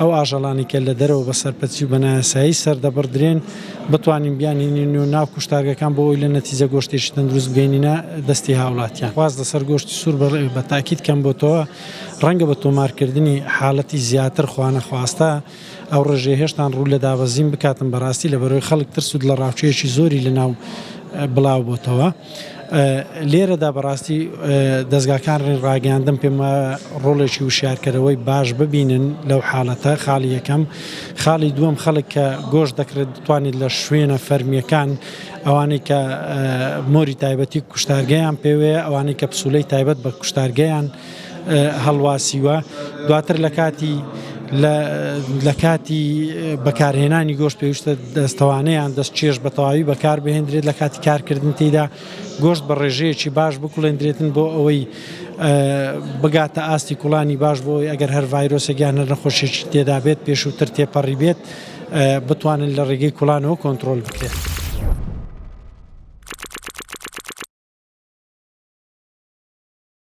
ئەو ئاژەڵانی کە لە دەرەوە بە سەرپەرچی و بەنایاسایی سەردەبڕدرێن بتوانین بیانین و ناو کوشتارگەکان بۆ ئەوی لە نەتیجە گۆشتێکی تەندروست بگەینینە دەستی هاوڵاتیان. خواست لەسەر گۆشتی سوور بە تاکید کەم بۆتەوە ڕەنگە بە تۆمارکردنی حاڵەتی زیاتر خوانەخواستە ئەو ڕێژەیە هێشتان ڕوو لە دابەزین بکاتن بەڕاستی لەبەرەوەی خەڵک ترس و لە ڕاوچەیەکی زۆری لەناو بڵاو بۆتەوە. لێرەدا بەڕاستی دەستگاکان ڕاگەاندن پێمە ڕۆڵێکی وشارکەرەوەی باش ببینن لەو حاڵەتە. خاڵی یەکەم، خاڵی دووەم خەڵک کە گۆشت دەکرێت دەتوانێت لە شوێنە فەرمیەکان ئەوانەی کە مۆری تایبەتی کوشتارگەیان پێوەیە، ئەوانەی کە پسوولەی تایبەت بە کوشتارگەیان هەڵواسیوە، دواتر لە کاتی بەکارهێنانی گۆشت پێویستە دەستەوانەیان دەست چێژ بە تەواوی بەکار بهێنرێت لە کاتی کارکردن تێدا گۆشت بە ڕێژەیەکی باش بکوڵێندرێتن بۆ ئەوەی بگاتە ئاستی کوڵانی باش بۆ ئەوەی ئەگەر هەر ڤایرۆسێکیان هەر نەخۆشیێکی تێدا بێت پێشووتر تێپەڕی بێت بتوانن لە ڕێگەی کوڵانەوە کۆنتڕۆل بکرێت.